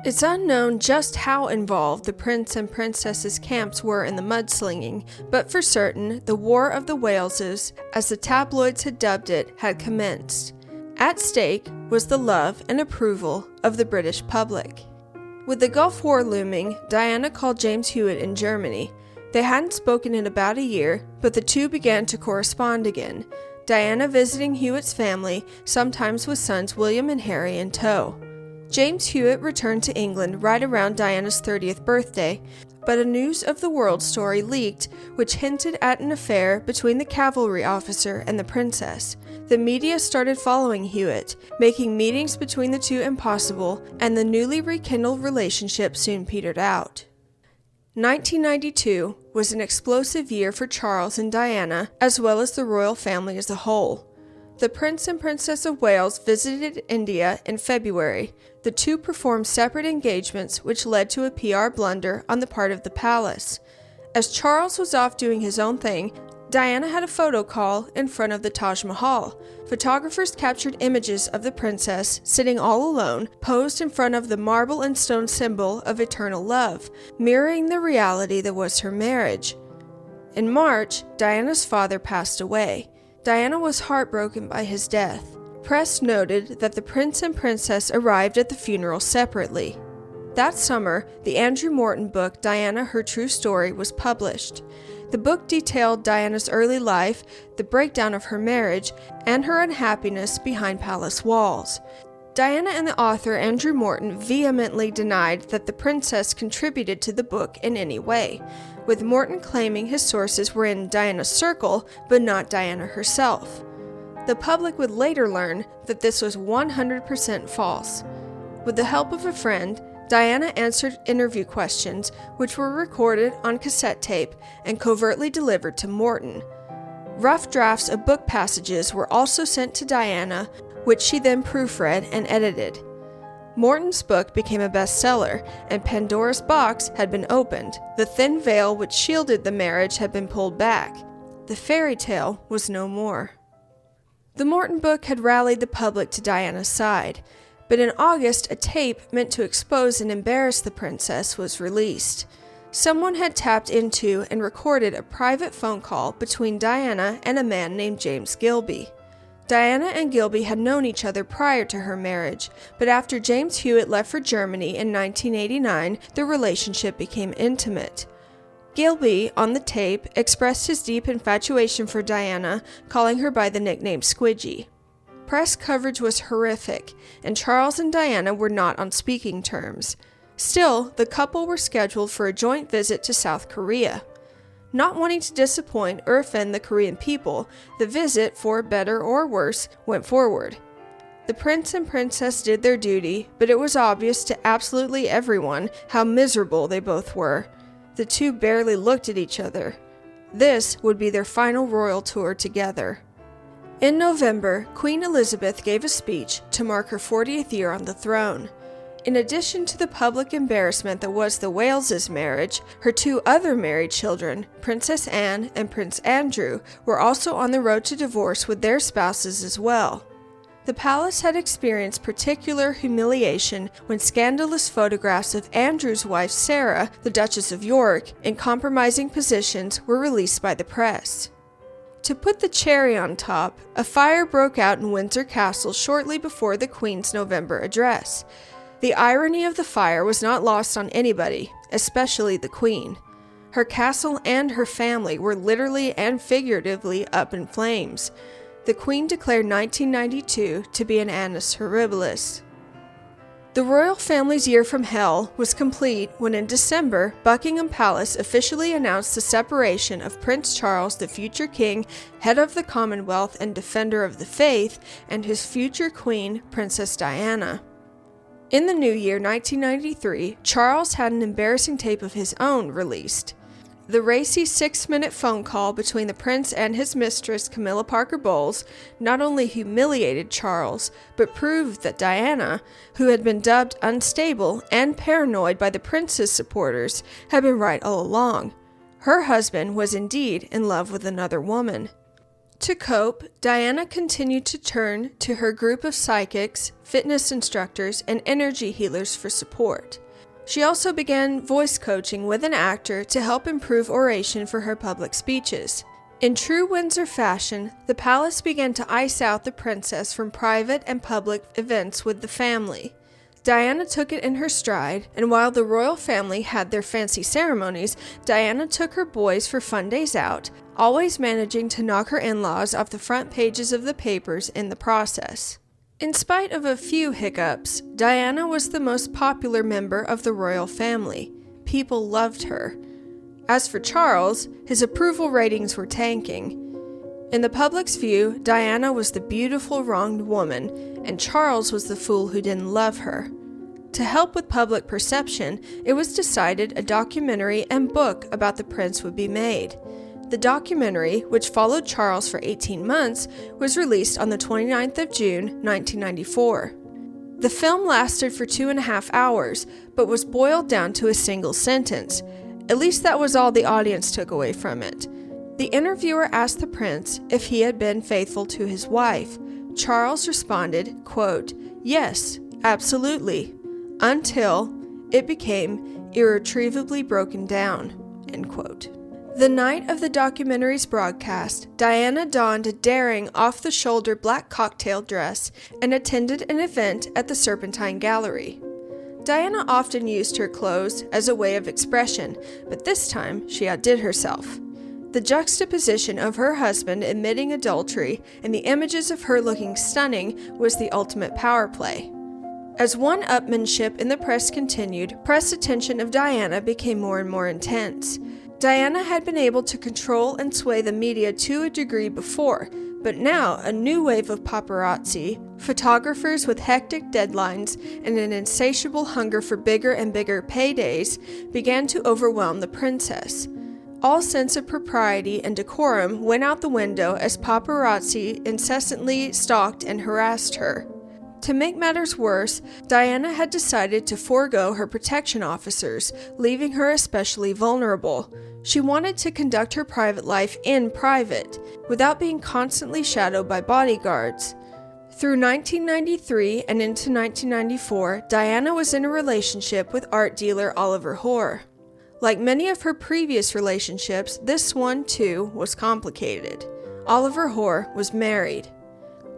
It's unknown just how involved the prince and princess's camps were in the mudslinging, but for certain, the War of the Waleses, as the tabloids had dubbed it, had commenced. At stake was the love and approval of the British public. With the Gulf War looming, Diana called James Hewitt in Germany. They hadn't spoken in about a year, but the two began to correspond again, Diana visiting Hewitt's family, sometimes with sons William and Harry in tow. James Hewitt returned to England right around Diana's 30th birthday, but a News of the World story leaked which hinted at an affair between the cavalry officer and the princess. The media started following Hewitt, making meetings between the two impossible, and the newly rekindled relationship soon petered out. 1992 was an explosive year for Charles and Diana, as well as the royal family as a whole. The Prince and Princess of Wales visited India in February. The two performed separate engagements, which led to a PR blunder on the part of the palace. As Charles was off doing his own thing, Diana had a photo call in front of the Taj Mahal. Photographers captured images of the princess sitting all alone, posed in front of the marble and stone symbol of eternal love, mirroring the reality that was her marriage. In March, Diana's father passed away. Diana was heartbroken by his death. Press noted that the prince and princess arrived at the funeral separately. That summer, the Andrew Morton book Diana, Her True Story was published. The book detailed Diana's early life, the breakdown of her marriage, and her unhappiness behind palace walls. Diana and the author Andrew Morton vehemently denied that the princess contributed to the book in any way, with Morton claiming his sources were in Diana's circle, but not Diana herself. The public would later learn that this was 100% false. With the help of a friend, Diana answered interview questions, which were recorded on cassette tape and covertly delivered to Morton. Rough drafts of book passages were also sent to Diana, which she then proofread and edited. Morton's book became a bestseller, and Pandora's box had been opened. The thin veil which shielded the marriage had been pulled back. The fairy tale was no more. The Morton book had rallied the public to Diana's side, but in August, a tape meant to expose and embarrass the princess was released. Someone had tapped into and recorded a private phone call between Diana and a man named James Gilby. Diana and Gilby had known each other prior to her marriage, but after James Hewitt left for Germany in 1989, their relationship became intimate. Gilby, on the tape, expressed his deep infatuation for Diana, calling her by the nickname Squidgy. Press coverage was horrific, and Charles and Diana were not on speaking terms. Still, the couple were scheduled for a joint visit to South Korea. Not wanting to disappoint or offend the Korean people, the visit, for better or worse, went forward. The prince and princess did their duty, but it was obvious to absolutely everyone how miserable they both were. The two barely looked at each other. This would be their final royal tour together. In November, Queen Elizabeth gave a speech to mark her 40th year on the throne. In addition to the public embarrassment that was the Waleses' marriage, her two other married children, Princess Anne and Prince Andrew, were also on the road to divorce with their spouses as well. The palace had experienced particular humiliation when scandalous photographs of Andrew's wife Sarah, the Duchess of York, in compromising positions were released by the press. To put the cherry on top, a fire broke out in Windsor Castle shortly before the Queen's November address. The irony of the fire was not lost on anybody, especially the Queen. Her castle and her family were literally and figuratively up in flames. The Queen declared 1992 to be an annus horribilis. The royal family's year from hell was complete when in December, Buckingham Palace officially announced the separation of Prince Charles, the future king, head of the Commonwealth and defender of the faith, and his future queen, Princess Diana. In the new year, 1993, Charles had an embarrassing tape of his own released. The racy 6-minute phone call between the prince and his mistress, Camilla Parker Bowles, not only humiliated Charles, but proved that Diana, who had been dubbed unstable and paranoid by the prince's supporters, had been right all along. Her husband was indeed in love with another woman. To cope, Diana continued to turn to her group of psychics, fitness instructors, and energy healers for support. She also began voice coaching with an actor to help improve oration for her public speeches. In true Windsor fashion, the palace began to ice out the princess from private and public events with the family. Diana took it in her stride, and while the royal family had their fancy ceremonies, Diana took her boys for fun days out, always managing to knock her in-laws off the front pages of the papers in the process. In spite of a few hiccups, Diana was the most popular member of the royal family. People loved her. As for Charles, his approval ratings were tanking. In the public's view, Diana was the beautiful wronged woman, and Charles was the fool who didn't love her. To help with public perception, it was decided a documentary and book about the prince would be made. The documentary, which followed Charles for 18 months, was released on the 29th of June, 1994. The film lasted for 2.5 hours, but was boiled down to a single sentence. At least that was all the audience took away from it. The interviewer asked the prince if he had been faithful to his wife. Charles responded, quote, "Yes, absolutely, until it became irretrievably broken down," end quote. The night of the documentary's broadcast, Diana donned a daring off-the-shoulder black cocktail dress and attended an event at the Serpentine Gallery. Diana often used her clothes as a way of expression, but this time she outdid herself. The juxtaposition of her husband admitting adultery and the images of her looking stunning was the ultimate power play. As one-upmanship in the press continued, press attention of Diana became more and more intense. Diana had been able to control and sway the media to a degree before, but now a new wave of paparazzi, photographers with hectic deadlines, and an insatiable hunger for bigger and bigger paydays began to overwhelm the princess. All sense of propriety and decorum went out the window as paparazzi incessantly stalked and harassed her. To make matters worse, Diana had decided to forego her protection officers, leaving her especially vulnerable. She wanted to conduct her private life in private, without being constantly shadowed by bodyguards. Through 1993 and into 1994, Diana was in a relationship with art dealer Oliver Hoare. Like many of her previous relationships, this one, too, was complicated. Oliver Hoare was married.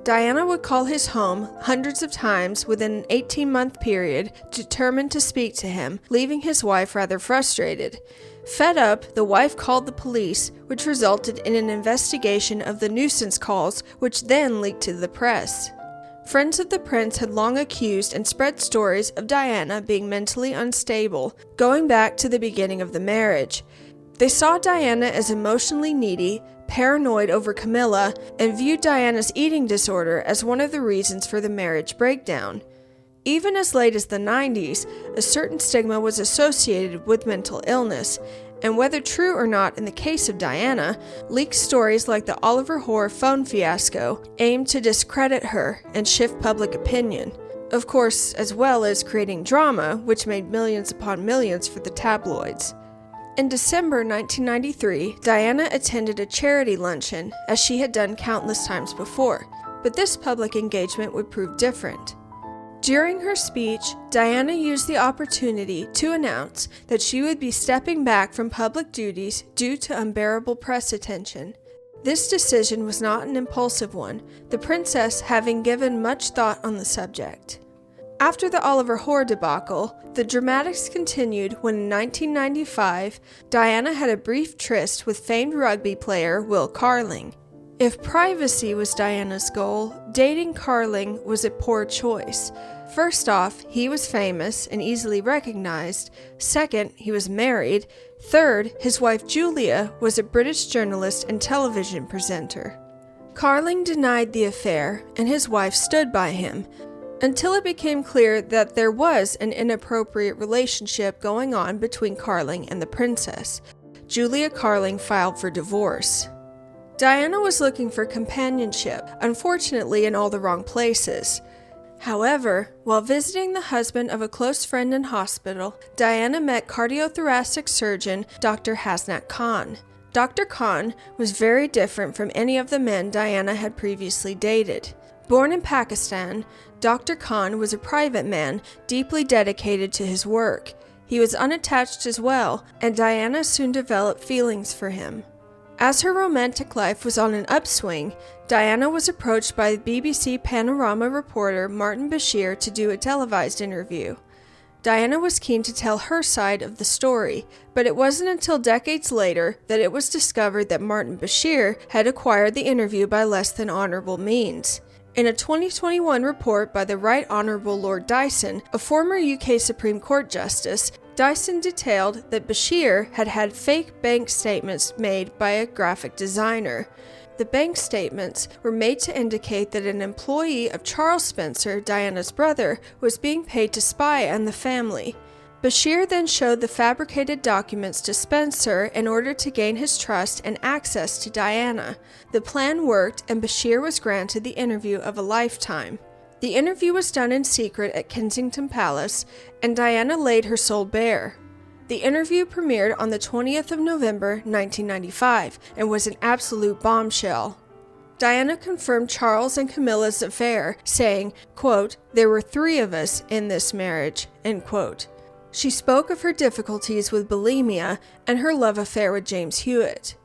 Diana would call his home hundreds of times within an 18-month period, determined to speak to him, leaving his wife rather frustrated. Fed up, the wife called the police, which resulted in an investigation of the nuisance calls, which then leaked to the press. Friends of the prince had long accused and spread stories of Diana being mentally unstable, going back to the beginning of the marriage. They saw Diana as emotionally needy, paranoid over Camilla, and viewed Diana's eating disorder as one of the reasons for the marriage breakdown. Even as late as the 90s, a certain stigma was associated with mental illness, and whether true or not in the case of Diana, leaked stories like the Oliver Hoare phone fiasco aimed to discredit her and shift public opinion. Of course, as well as creating drama, which made millions upon millions for the tabloids. In December 1993, Diana attended a charity luncheon, as she had done countless times before, but this public engagement would prove different. During her speech, Diana used the opportunity to announce that she would be stepping back from public duties due to unbearable press attention. This decision was not an impulsive one, the princess having given much thought on the subject. After the Oliver Hoare debacle, the dramatics continued when in 1995, Diana had a brief tryst with famed rugby player Will Carling. If privacy was Diana's goal, dating Carling was a poor choice. First off, he was famous and easily recognized. Second, he was married. Third, his wife Julia was a British journalist and television presenter. Carling denied the affair, and his wife stood by him, until it became clear that there was an inappropriate relationship going on between Carling and the princess. Julia Carling filed for divorce. Diana was looking for companionship, unfortunately in all the wrong places. However, while visiting the husband of a close friend in hospital, Diana met cardiothoracic surgeon Dr. Hasnat Khan. Dr. Khan was very different from any of the men Diana had previously dated. Born in Pakistan, Dr. Khan was a private man, deeply dedicated to his work. He was unattached as well, and Diana soon developed feelings for him. As her romantic life was on an upswing, Diana was approached by BBC Panorama reporter Martin Bashir to do a televised interview. Diana was keen to tell her side of the story, but it wasn't until decades later that it was discovered that Martin Bashir had acquired the interview by less than honorable means. In a 2021 report by the Right Honourable Lord Dyson, a former UK Supreme Court Justice, Dyson detailed that Bashir had had fake bank statements made by a graphic designer. The bank statements were made to indicate that an employee of Charles Spencer, Diana's brother, was being paid to spy on the family. Bashir then showed the fabricated documents to Spencer in order to gain his trust and access to Diana. The plan worked, and Bashir was granted the interview of a lifetime. The interview was done in secret at Kensington Palace, and Diana laid her soul bare. The interview premiered on the 20th of November 1995 and was an absolute bombshell. Diana confirmed Charles and Camilla's affair, saying, quote, "There were 3 of us in this marriage," end quote. She spoke of her difficulties with bulimia and her love affair with James Hewitt.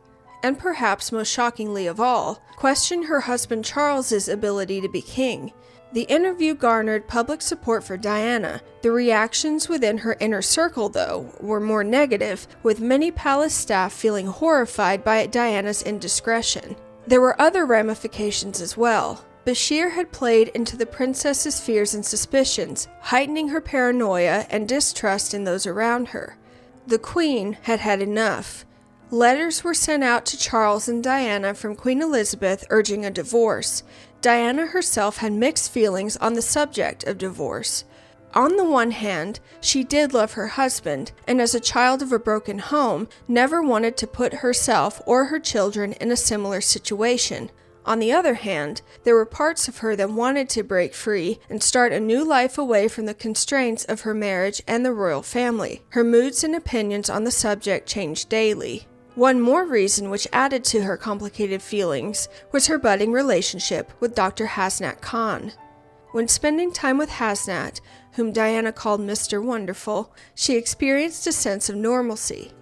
And perhaps most shockingly of all, questioned her husband Charles's ability to be king. The interview garnered public support for Diana. The reactions within her inner circle, though, were more negative, with many palace staff feeling horrified by Diana's indiscretion. There were other ramifications as well. Bashir had played into the princess's fears and suspicions, heightening her paranoia and distrust in those around her. The queen had had enough. Letters were sent out to Charles and Diana from Queen Elizabeth urging a divorce. Diana herself had mixed feelings on the subject of divorce. On the one hand, she did love her husband, and as a child of a broken home, never wanted to put herself or her children in a similar situation. On the other hand, there were parts of her that wanted to break free and start a new life away from the constraints of her marriage and the royal family. Her moods and opinions on the subject changed daily. One more reason which added to her complicated feelings was her budding relationship with Dr. Hasnat Khan. When spending time with Hasnat, whom Diana called Mr. Wonderful, she experienced a sense of normalcy.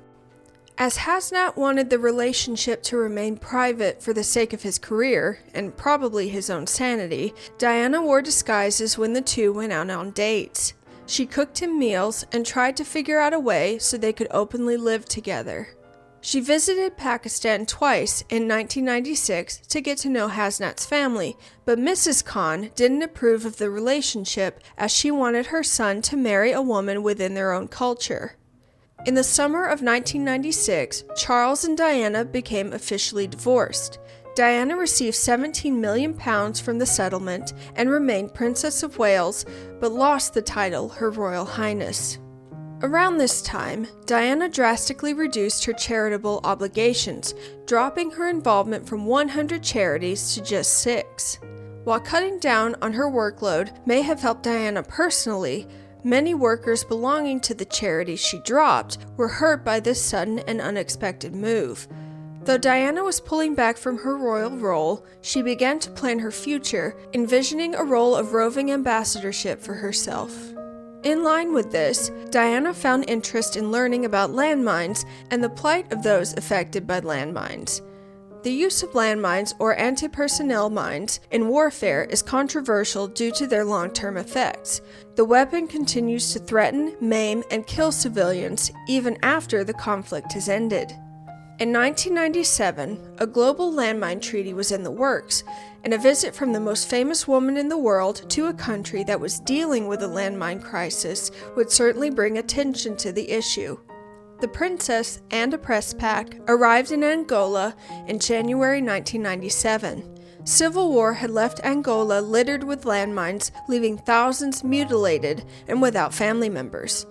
As Hasnat wanted the relationship to remain private for the sake of his career, and probably his own sanity, Diana wore disguises when the two went out on dates. She cooked him meals and tried to figure out a way so they could openly live together. She visited Pakistan twice in 1996 to get to know Hasnat's family, but Mrs. Khan didn't approve of the relationship as she wanted her son to marry a woman within their own culture. In the summer of 1996, Charles and Diana became officially divorced. Diana received £17 million from the settlement and remained Princess of Wales, but lost the title Her Royal Highness. Around this time, Diana drastically reduced her charitable obligations, dropping her involvement from 100 charities to just 6. While cutting down on her workload may have helped Diana personally, many workers belonging to the charity she dropped were hurt by this sudden and unexpected move. Though Diana was pulling back from her royal role, she began to plan her future, envisioning a role of roving ambassadorship for herself. In line with this, Diana found interest in learning about landmines and the plight of those affected by landmines. The use of landmines or anti-personnel mines in warfare is controversial due to their long-term effects. The weapon continues to threaten, maim, and kill civilians even after the conflict has ended. In 1997, a global landmine treaty was in the works, and a visit from the most famous woman in the world to a country that was dealing with a landmine crisis would certainly bring attention to the issue. The princess and a press pack arrived in Angola in January 1997. Civil war had left Angola littered with landmines, leaving thousands mutilated and without family members.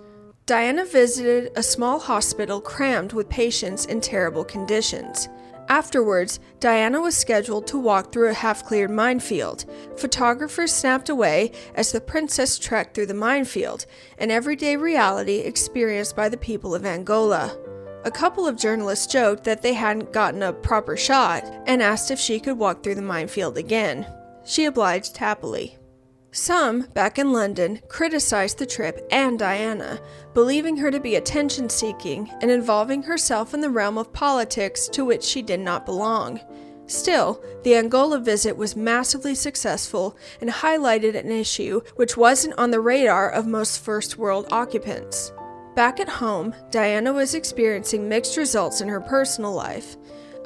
Diana visited a small hospital crammed with patients in terrible conditions. Afterwards, Diana was scheduled to walk through a half-cleared minefield. Photographers snapped away as the princess trekked through the minefield, an everyday reality experienced by the people of Angola. A couple of journalists joked that they hadn't gotten a proper shot and asked if she could walk through the minefield again. She obliged happily. Some, back in London, criticized the trip and Diana, believing her to be attention-seeking and involving herself in the realm of politics to which she did not belong. Still, the Angola visit was massively successful and highlighted an issue which wasn't on the radar of most first-world occupants. Back at home, Diana was experiencing mixed results in her personal life.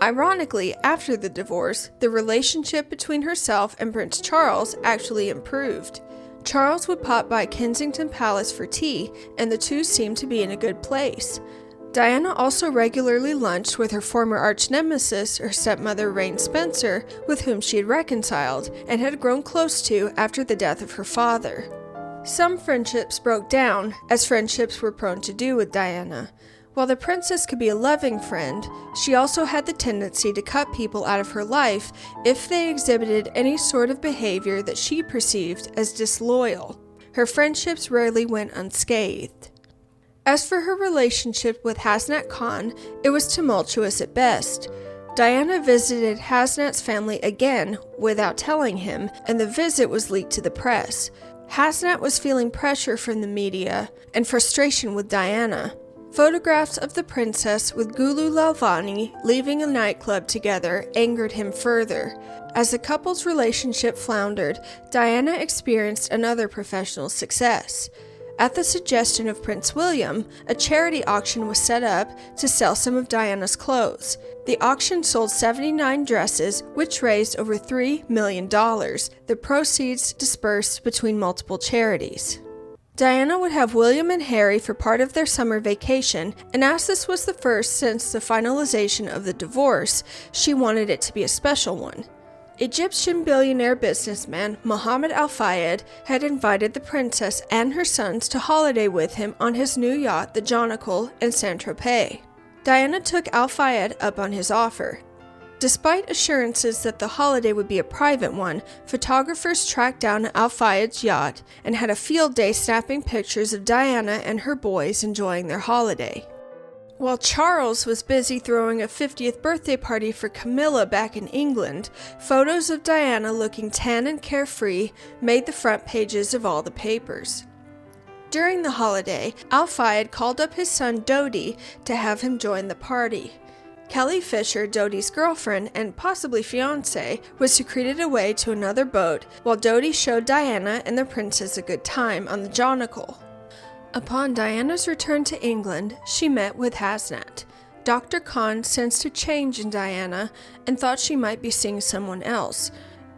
Ironically, after the divorce, the relationship between herself and Prince Charles actually improved. Charles would pop by Kensington Palace for tea, and the two seemed to be in a good place. Diana also regularly lunched with her former arch-nemesis, her stepmother Rain Spencer, with whom she had reconciled and had grown close to after the death of her father. Some friendships broke down, as friendships were prone to do with Diana. While the princess could be a loving friend, she also had the tendency to cut people out of her life if they exhibited any sort of behavior that she perceived as disloyal. Her friendships rarely went unscathed. As for her relationship with Hasnat Khan, it was tumultuous at best. Diana visited Hasnat's family again without telling him, and the visit was leaked to the press. Hasnat was feeling pressure from the media and frustration with Diana. Photographs of the princess with Gulu Lalvani leaving a nightclub together angered him further. As the couple's relationship floundered, Diana experienced another professional success. At the suggestion of Prince William, a charity auction was set up to sell some of Diana's clothes. The auction sold 79 dresses, which raised over $3 million, the proceeds dispersed between multiple charities. Diana would have William and Harry for part of their summer vacation, and as this was the first since the finalization of the divorce, she wanted it to be a special one. Egyptian billionaire businessman Mohammed Al Fayed had invited the princess and her sons to holiday with him on his new yacht, the Jonquil, in Saint-Tropez. Diana took Al Fayed up on his offer. Despite assurances that the holiday would be a private one, photographers tracked down Al Fayed's yacht and had a field day snapping pictures of Diana and her boys enjoying their holiday. While Charles was busy throwing a 50th birthday party for Camilla back in England, photos of Diana looking tan and carefree made the front pages of all the papers. During the holiday, Al Fayed called up his son Dodi to have him join the party. Kelly Fisher, Dodi's girlfriend and possibly fiancée, was secreted away to another boat while Dodi showed Diana and the princess a good time on the Jonquil. Upon Diana's return to England, she met with Hasnat. Dr. Khan sensed a change in Diana and thought she might be seeing someone else.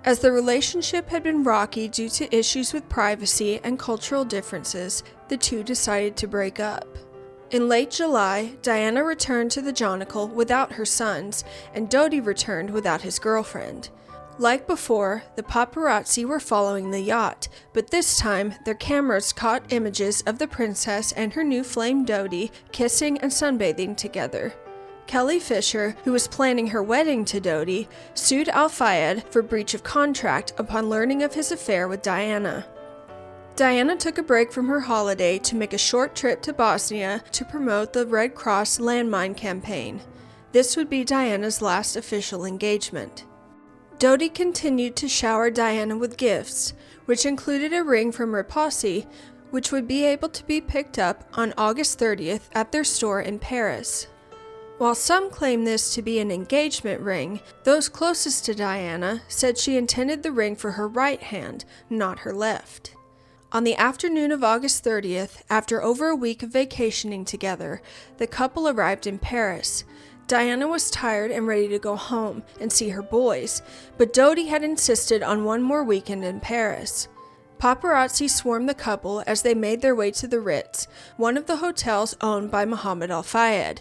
As the relationship had been rocky due to issues with privacy and cultural differences, the two decided to break up. In late July, Diana returned to the Jonquil without her sons, and Dodi returned without his girlfriend. Like before, the paparazzi were following the yacht, but this time their cameras caught images of the princess and her new flame Dodi kissing and sunbathing together. Kelly Fisher, who was planning her wedding to Dodi, sued Al Fayed for breach of contract upon learning of his affair with Diana. Diana took a break from her holiday to make a short trip to Bosnia to promote the Red Cross landmine campaign. This would be Diana's last official engagement. Dodi continued to shower Diana with gifts, which included a ring from Repausi, which would be able to be picked up on August 30th at their store in Paris. While some claim this to be an engagement ring, those closest to Diana said she intended the ring for her right hand, not her left. On the afternoon of August 30th, after over a week of vacationing together, the couple arrived in Paris. Diana was tired and ready to go home and see her boys, but Dodi had insisted on one more weekend in Paris. Paparazzi swarmed the couple as they made their way to the Ritz, one of the hotels owned by Mohammed Al Fayed.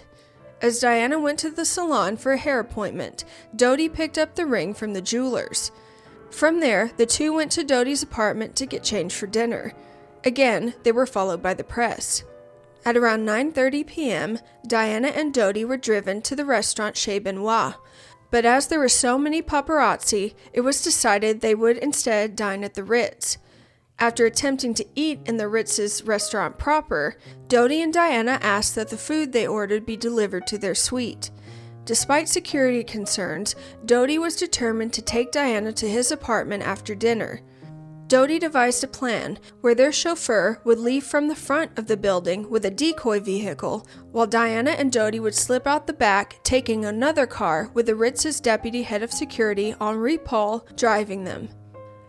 As Diana went to the salon for a hair appointment, Dodi picked up the ring from the jewelers. From there, the two went to Dodi's apartment to get changed for dinner. Again, they were followed by the press. At around 9:30 p.m., Diana and Dodi were driven to the restaurant Chez Benoit, but as there were so many paparazzi, it was decided they would instead dine at the Ritz. After attempting to eat in the Ritz's restaurant proper, Dodi and Diana asked that the food they ordered be delivered to their suite. Despite security concerns, Dodi was determined to take Diana to his apartment after dinner. Dodi devised a plan where their chauffeur would leave from the front of the building with a decoy vehicle, while Diana and Dodi would slip out the back, taking another car with the Ritz's deputy head of security, Henri Paul, driving them.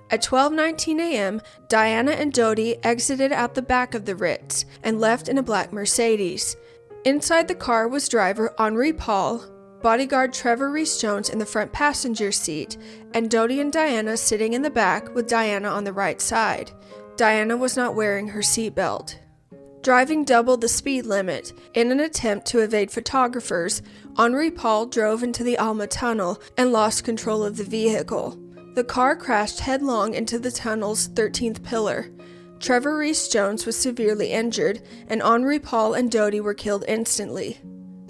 At 12:19 a.m., Diana and Dodi exited out the back of the Ritz and left in a black Mercedes. Inside the car was driver Henri Paul, bodyguard Trevor Rees-Jones in the front passenger seat, and Dodi and Diana sitting in the back with Diana on the right side. Diana was not wearing her seatbelt. Driving double the speed limit, in an attempt to evade photographers, Henri Paul drove into the Alma Tunnel and lost control of the vehicle. The car crashed headlong into the tunnel's 13th pillar. Trevor Rees-Jones was severely injured, and Henri Paul and Dodi were killed instantly.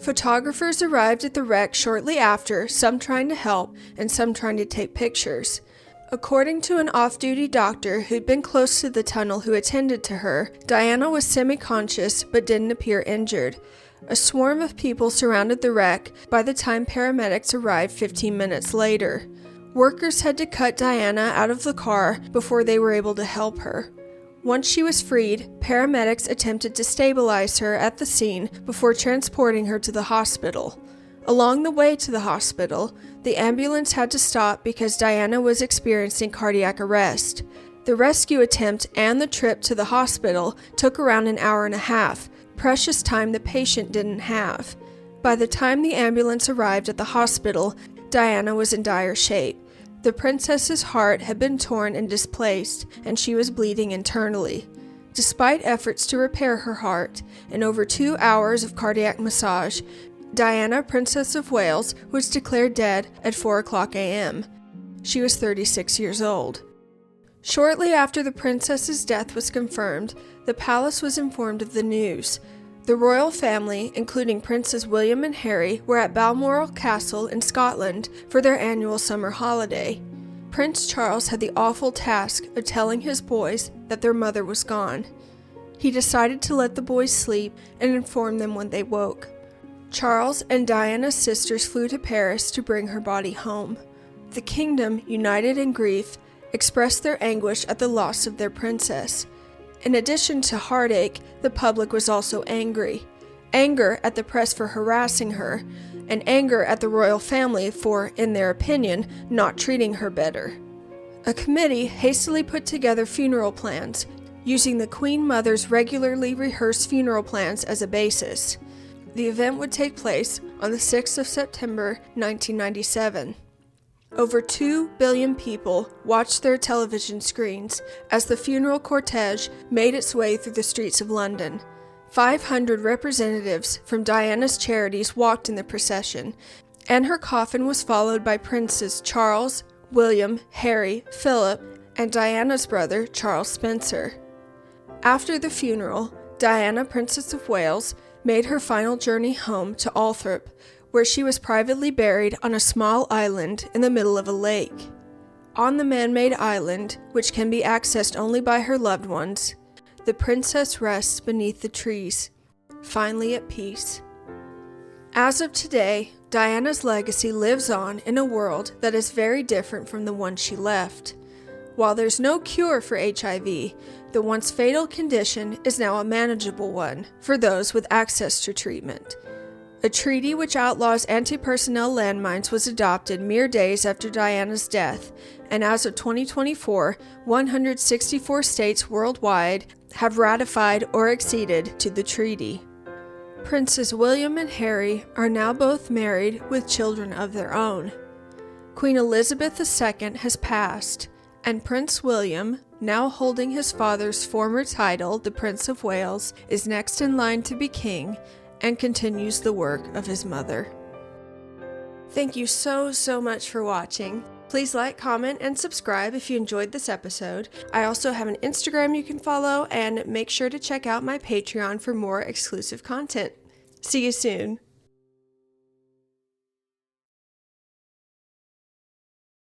Photographers arrived at the wreck shortly after, some trying to help and some trying to take pictures. According to an off-duty doctor who'd been close to the tunnel who attended to her, Diana was semi-conscious but didn't appear injured. A swarm of people surrounded the wreck by the time paramedics arrived 15 minutes later. Workers had to cut Diana out of the car before they were able to help her. Once she was freed, paramedics attempted to stabilize her at the scene before transporting her to the hospital. Along the way to the hospital, the ambulance had to stop because Diana was experiencing cardiac arrest. The rescue attempt and the trip to the hospital took around an hour and a half, precious time the patient didn't have. By the time the ambulance arrived at the hospital, Diana was in dire shape. The princess's heart had been torn and displaced, and she was bleeding internally. Despite efforts to repair her heart and over 2 hours of cardiac massage, Diana, Princess of Wales, was declared dead at 4:00 a.m. She was 36 years old. Shortly after the princess's death was confirmed, the palace was informed of the news. The royal family, including Princes William and Harry, were at Balmoral Castle in Scotland for their annual summer holiday. Prince Charles had the awful task of telling his boys that their mother was gone. He decided to let the boys sleep and inform them when they woke. Charles and Diana's sisters flew to Paris to bring her body home. The kingdom, united in grief, expressed their anguish at the loss of their princess. In addition to heartache, the public was also angry. Anger at the press for harassing her, and anger at the royal family for, in their opinion, not treating her better. A committee hastily put together funeral plans, using the Queen Mother's regularly rehearsed funeral plans as a basis. The event would take place on the 6th of September, 1997. Over 2 billion people watched their television screens as the funeral cortege made its way through the streets of London. 500 representatives from Diana's charities walked in the procession, and her coffin was followed by Princes Charles, William, Harry, Philip, and Diana's brother, Charles Spencer. After the funeral, Diana, Princess of Wales, made her final journey home to Althorp, where she was privately buried on a small island in the middle of a lake. On the man-made island, which can be accessed only by her loved ones, the princess rests beneath the trees, finally at peace. As of today, Diana's legacy lives on in a world that is very different from the one she left. While there's no cure for HIV, the once fatal condition is now a manageable one for those with access to treatment. A treaty which outlaws anti-personnel landmines was adopted mere days after Diana's death, and as of 2024, 164 states worldwide have ratified or acceded to the treaty. Princes William and Harry are now both married with children of their own. Queen Elizabeth II has passed, and Prince William, now holding his father's former title, the Prince of Wales, is next in line to be king and continues the work of his mother. Thank you so much for watching. Please like, comment, and subscribe if you enjoyed this episode. I also have an Instagram you can follow, and make sure to check out my Patreon for more exclusive content. See you soon.